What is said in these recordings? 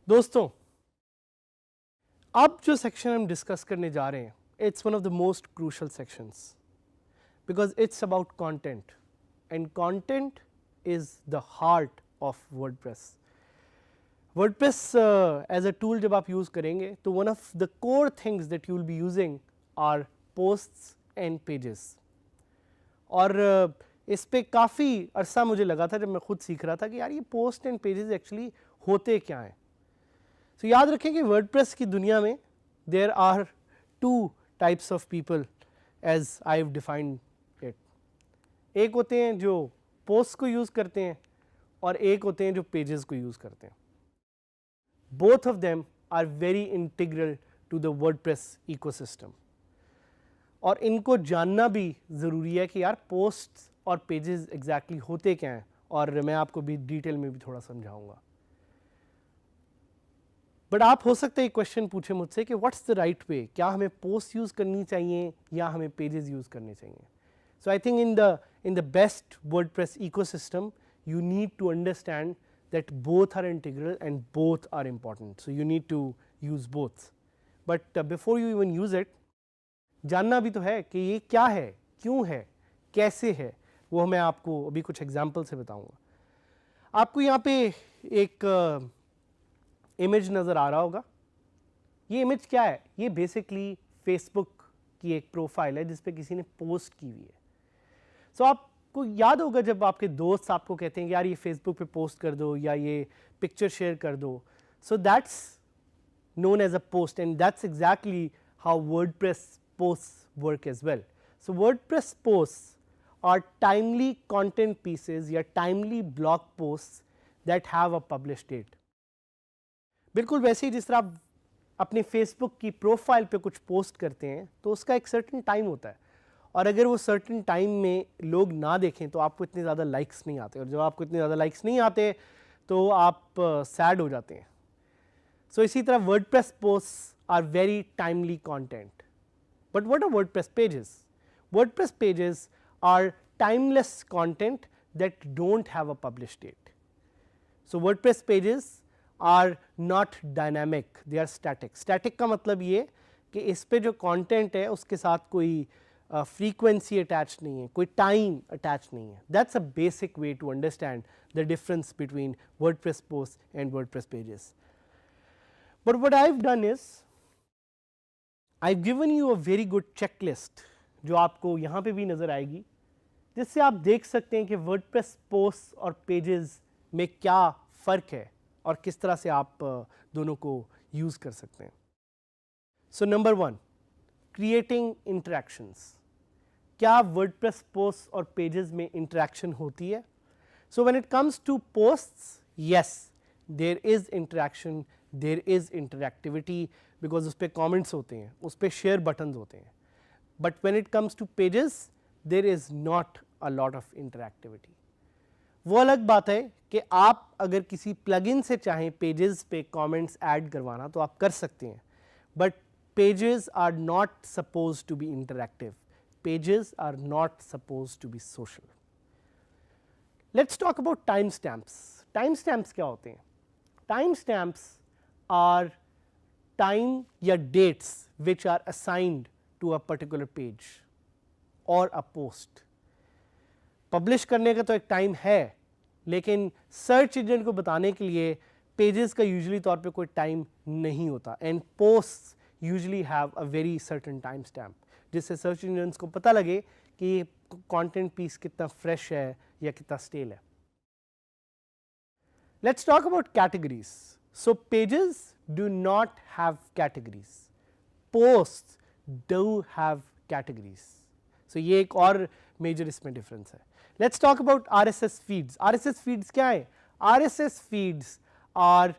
दोस्तों, अब जो सेक्शन हम डिस्कस करने जा रहे हैं, it's one of the most crucial sections because it's about content and content is the heart of WordPress. WordPress as a tool जब आप यूज़ करेंगे तो one of the core things that you will be using are posts and pages. और इस पे काफ़ी अरसा मुझे लगा था जब मैं खुद सीख रहा था कि यार ये पोस्ट एंड पेजेस एक्चुअली होते क्या हैं. तो याद रखें कि वर्डप्रेस की दुनिया में there are two types of people as I have defined it. एक होते हैं जो पोस्ट को यूज़ करते हैं और एक होते हैं जो पेजेस को यूज़ करते हैं. Both of them are very integral to the WordPress ecosystem और इनको जानना भी ज़रूरी है कि यार पोस्ट और पेजेस एग्जैक्टली होते क्या हैं, और मैं आपको भी डिटेल में भी थोड़ा समझाऊंगा. बट आप हो सकता है एक क्वेश्चन पूछे मुझसे कि व्हाट्स द राइट वे, क्या हमें पोस्ट यूज़ करनी चाहिए या हमें पेजेस यूज़ करने चाहिए. So I think in the best WordPress ecosystem you need to understand that both are integral and both are important. So you need to use both. But before you even use it, जानना भी तो है कि ये क्या है, क्यों है, कैसे है, वो मैं आपको अभी कुछ एग्जाम्पल से बताऊंगा. आपको यहाँ पे एक इमेज नज़र आ रहा होगा. ये इमेज क्या है? ये बेसिकली फेसबुक की एक प्रोफाइल है जिस पे किसी ने पोस्ट की हुई है. सो आपको याद होगा जब आपके दोस्त आपको कहते हैं कि यार ये फेसबुक पे पोस्ट कर दो या ये पिक्चर शेयर कर दो. So that's known as a post and that's exactly how WordPress posts work as well. So WordPress posts are timely content pieces या timely blog posts that have a published date. बिल्कुल वैसे ही जिस तरह आप अपने Facebook की profile पे कुछ पोस्ट करते हैं तो उसका एक सर्टेन टाइम होता है, और अगर वो सर्टेन टाइम में लोग ना देखें तो आपको इतने ज़्यादा लाइक्स नहीं आते, और जब आपको इतने ज़्यादा लाइक्स नहीं आते तो आप सैड हो जाते हैं. सो इसी तरह WordPress posts are very timely content. But what are WordPress pages? WordPress pages are timeless content that don't have a publish date. So WordPress pages are not dynamic, they are static. Static का मतलब ये कि इस पे जो content है उसके साथ कोई फ्रीक्वेंसी अटैच नहीं है, कोई टाइम अटैच नहीं है. That's a basic way to understand the difference between WordPress post and WordPress pages. But what I have done is I have given you a very good checklist जो आपको यहाँ पे भी नज़र आएगी, जिससे आप देख सकते हैं कि वर्डप्रेस पोस्ट और पेजेस में क्या फ़र्क है और किस तरह से आप दोनों को यूज़ कर सकते हैं. So number 1, creating interactions. क्या वर्डप्रेस पोस्ट और पेजेस में इंटरेक्शन होती है? So when it comes to posts, yes there is interaction, there is interactivity, because उस पर कॉमेंट्स होते हैं, उस पर शेयर बटन्स होते हैं. But when it comes to pages there is not a lot of interactivity. वो अलग बात है कि आप अगर किसी प्लगइन से चाहें पेजेस पे कमेंट्स ऐड करवाना तो आप कर सकते हैं, but pages are not supposed to be interactive. Pages are not supposed to be social. Let's talk about time stamps. Time stamps क्या होते हैं? टाइम स्टैम्प्स आर टाइम या dates which are assigned to a particular page और a post. Publish करने का तो एक time है, लेकिन सर्च इंजन को बताने के लिए पेजेस का यूजुअली तौर पे कोई टाइम नहीं होता. And posts usually have a very certain time stamp, जिससे सर्च इंजन्स को पता लगे कि ये कंटेंट पीस कितना फ्रेश है या कितना स्टेल है. Let's talk about categories. So pages do not have categories, posts do have categories. So ये एक और मेजर इसमें डिफरेंस है. Let's talk about RSS feeds. RSS feeds क्या है? RSS feeds are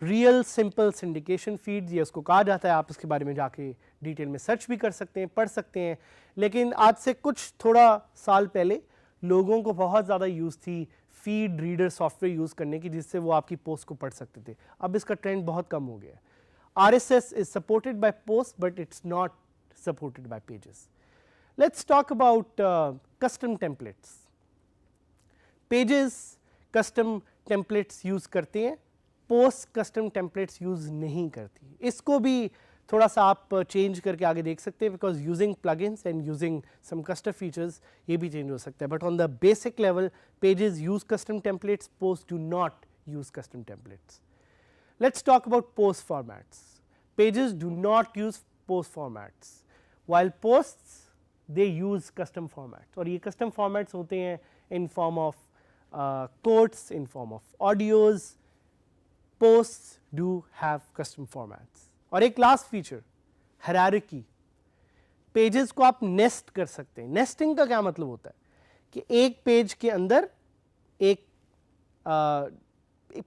real simple syndication feeds, ये उसको कहा जाता है. आप इसके बारे में जाके डिटेल में सर्च भी कर सकते हैं, पढ़ सकते हैं। लेकिन आज से कुछ थोड़ा साल पहले लोगों को बहुत ज़्यादा यूज़ थी फीड रीडर सॉफ्टवेयर यूज़ करने की, जिससे वो आपकी पोस्ट को पढ़ सकते थे। अब इसका ट्रेंड बहुत कम हो गया है। RSS is supported by posts, but it's not supported by pages. Let's talk about custom templates. Pages custom templates use करते हैं, posts custom templates use नहीं करती। इसको भी थोड़ा सा आप चेंज करके आगे देख सकते हैं, because using plugins and using some custom features ये भी चेंज हो सकता है। But on the basic level pages use custom templates, posts do not use custom templates. Let's talk about post formats. Pages do not use post formats, while posts they use custom formats. और ये custom formats होते हैं in form of quotes, in form of audios. Posts do have custom formats. और एक last feature, hierarchy. Pages को आप nest कर सकते हैं। Nesting का क्या मतलब होता है कि एक पेज के अंदर एक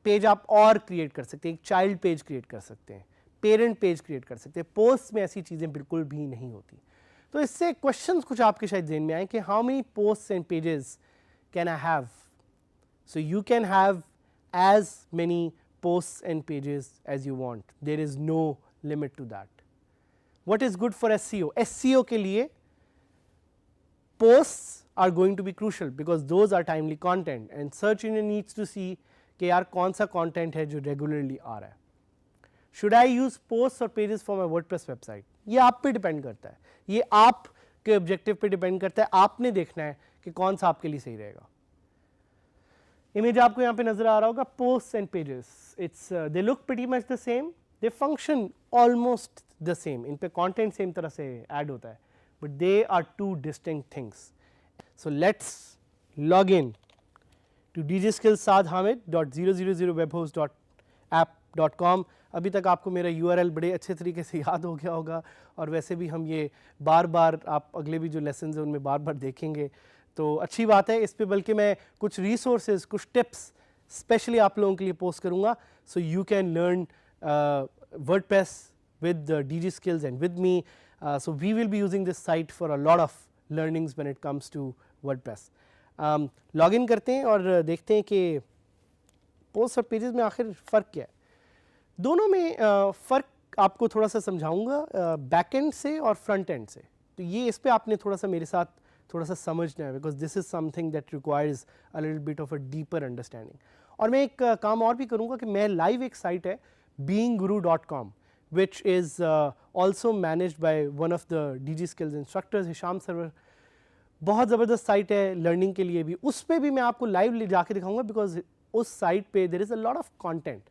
पेज आप और क्रिएट कर सकते हैं, एक चाइल्ड पेज क्रिएट कर सकते हैं, पेरेंट पेज क्रिएट कर सकते हैं। पोस्ट में ऐसी चीज़ें बिल्कुल भी नहीं होती। तो इससे क्वेश्चंस कुछ आपके शायद ज़हन में आए कि how many posts and pages can I have? So you can have as many posts and pages as you want, there is no limit to that. What is good for SEO? SEO के लिए posts are going to be crucial because those are timely content and search engine needs to see कि यार कौन सा content है जो regularly आ रहा है। शुड आई यूज पोस्ट और pages for my WordPress website? ये आप पे डिपेंड करता है, ये आप के ऑब्जेक्टिव पे डिपेंड करता है। आपने देखना है कि कौन सा आपके लिए सही रहेगा। इमेज आपको यहाँ पे नजर आ रहा होगा, post and pages, it's they look pretty much the same, they function almost the same, in पे कंटेंट सेम तरह से ऐड होता है, but they are two distinct things. So let's log in to djskillsadhamid.000webhost.app.com। अभी तक आपको मेरा URL बड़े अच्छे तरीके से याद हो गया होगा, और वैसे भी हम ये बार बार आप अगले भी जो लेसन हैं उनमें बार बार देखेंगे, तो अच्छी बात है। इस पे बल्कि मैं कुछ रिसोर्सेज, कुछ टिप्स स्पेशली आप लोगों के लिए पोस्ट करूँगा, सो you can learn WordPress with DG Skills and with me. So we will be using this site for a lot of learnings when it comes to WordPress. Log in करते हैं और देखते हैं कि पोस्ट और pages में आखिर फ़र्क क्या है। दोनों में फ़र्क आपको थोड़ा सा समझाऊंगा बैक एंड से और फ्रंट एंड से। तो ये इस पे आपने थोड़ा सा मेरे साथ थोड़ा सा समझना है, because this is something that requires a little bit of a deeper understanding. और मैं एक काम और भी करूँगा कि मैं लाइव एक साइट है beingguru.com which is also managed by one of the DG Skills instructors, Hisham Sarwar. बहुत ज़बरदस्त साइट है लर्निंग के लिए भी, उस पर भी मैं आपको लाइव ले जाके दिखाऊंगा, बिकॉज उस साइट पे there is a lot of content.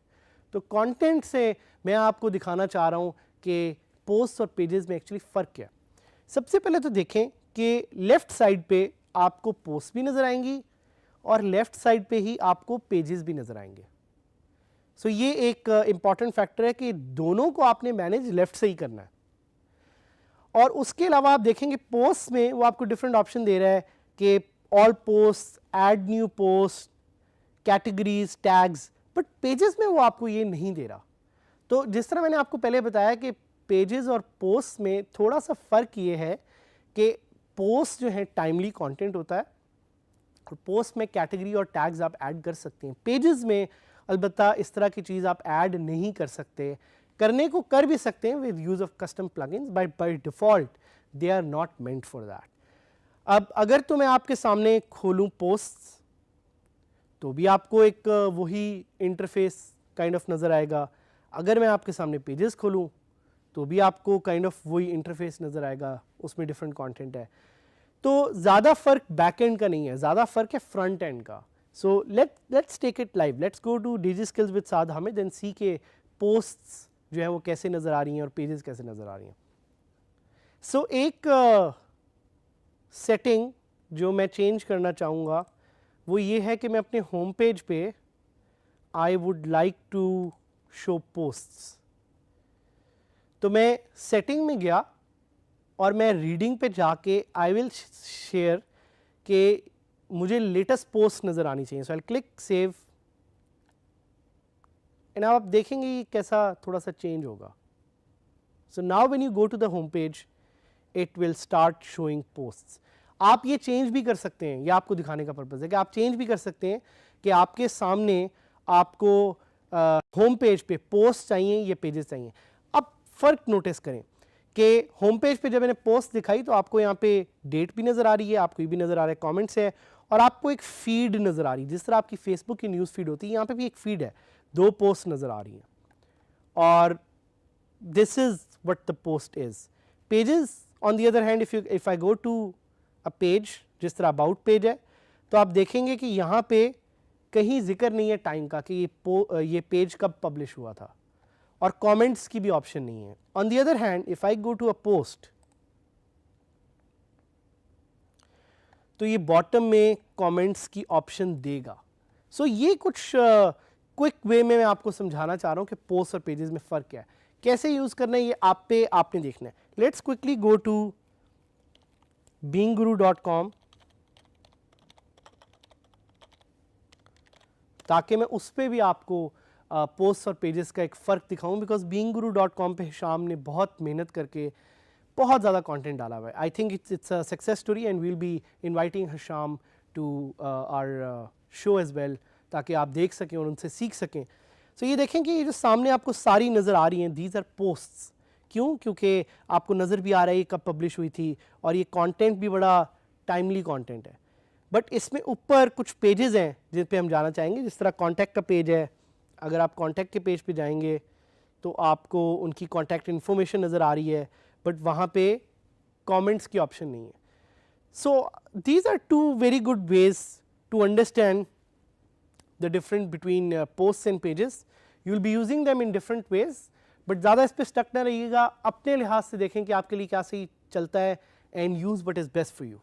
तो कंटेंट से मैं आपको दिखाना चाह रहा हूँ कि पोस्ट और पेजेस में एक्चुअली फ़र्क क्या है। सबसे पहले तो देखें कि लेफ़्ट साइड पे आपको पोस्ट भी नज़र आएंगी और लेफ़्ट साइड पे ही आपको पेजेस भी नज़र आएंगे। सो ये एक इम्पॉर्टेंट फैक्टर है कि दोनों को आपने मैनेज लेफ़्ट से ही करना है। और उसके अलावा आप देखेंगे पोस्ट में वो आपको डिफरेंट ऑप्शन दे रहा है कि all post, add new post, categories, tags, but pages में वो आपको ये नहीं दे रहा। तो जिस तरह मैंने आपको पहले बताया कि पेजेस और पोस्ट में थोड़ा सा फ़र्क ये है कि पोस्ट जो है टाइमली कंटेंट होता है और पोस्ट में कैटेगरी और टैग्स आप ऐड कर सकते हैं। पेजेस में अलबत्ता इस तरह की चीज़ आप ऐड नहीं कर सकते, करने को कर भी सकते हैं with use of custom plugins, but by default they are not meant for that. अब अगर तो मैं आपके सामने खोलूँ पोस्ट्स तो भी आपको एक वही इंटरफेस काइंड ऑफ नज़र आएगा। अगर मैं आपके सामने पेजेस खोलूँ तो भी आपको काइंड ऑफ वही इंटरफेस नज़र आएगा, उसमें डिफरेंट कंटेंट है। तो ज़्यादा फ़र्क बैक एंड का नहीं है, ज़्यादा फ़र्क है फ्रंट एंड का। So let's take it live, let's go to DG Skills with Saad Hamid and see के पोस्ट्स जो है वो कैसे नज़र आ रही हैं और पेजेस कैसे नज़र आ रही हैं। सो एक सेटिंग जो मैं चेंज करना चाहूँगा वो ये है कि मैं अपने होम पेज पे I would like to show posts. तो मैं सेटिंग में गया और मैं रीडिंग पे जाके आई विल शेयर कि मुझे लेटेस्ट पोस्ट नज़र आनी चाहिए। So I click save and आप देखेंगे कैसा थोड़ा सा चेंज होगा। So now when you go to the home page, it will start showing posts. आप ये चेंज भी कर सकते हैं, ये आपको दिखाने का पर्पज़ है कि आप चेंज भी कर सकते हैं कि आपके सामने आपको होम पेज पे पोस्ट चाहिए या पेजेस चाहिए. अब फ़र्क नोटिस करें कि होम पेज पे जब मैंने पोस्ट दिखाई तो आपको यहाँ पे डेट भी नज़र आ रही है, आपको ये भी नज़र आ रहा है कमेंट्स है, और आपको एक फीड नज़र आ रही है. जिस तरह आपकी फेसबुक की न्यूज़ फीड होती है, यहाँ पे भी एक फीड है, 2 पोस्ट नज़र आ रही हैं. और this is what the post is. Pages on the other hand, if I go to a page, जिस तरह अबाउट पेज है, तो आप देखेंगे कि यहाँ पे कहीं जिक्र नहीं है टाइम का कि ये पेज कब पब्लिश हुआ था, और कमेंट्स की भी ऑप्शन नहीं है. On the other hand, if I go to a post, तो ये बॉटम में कमेंट्स की ऑप्शन देगा. सो ये कुछ क्विक वे में मैं आपको समझाना चाह रहा हूँ कि पोस्ट और पेजेस में फ़र्क क्या है, कैसे यूज़ करना है, ये आपने देखना है. Let's quickly go to beinguru.com ताकि मैं उस पर भी आपको पोस्ट और पेजेस का एक फ़र्क दिखाऊं, बिकॉज beinguru.com पे हिशाम ने बहुत मेहनत करके बहुत ज़्यादा कंटेंट डाला हुआ है. I think it's a success story and will be inviting Hisham to our show as well, ताकि आप देख सकें और उनसे सीख सकें. सो ये देखें कि ये जो सामने आपको सारी नज़र आ रही हैं, दीज आर पोस्ट्स. क्यों? क्योंकि आपको नज़र भी आ रहा है ये कब पब्लिश हुई थी, और ये कंटेंट भी बड़ा टाइमली कंटेंट है. बट इसमें ऊपर कुछ पेजेस हैं जिन पे हम जाना चाहेंगे. जिस तरह कॉन्टैक्ट का पेज है, अगर आप कॉन्टैक्ट के पेज पे जाएंगे तो आपको उनकी कॉन्टैक्ट इन्फॉर्मेशन नज़र आ रही है, बट वहाँ पे कमेंट्स की ऑप्शन नहीं है. So these are 2 very good ways to understand the difference between posts and pages. You will be using them in different ways, but ज़्यादा इस पर स्टक ना रहिएगा. अपने लिहाज से देखें कि आपके लिए क्या सही चलता है, and use what is best for you.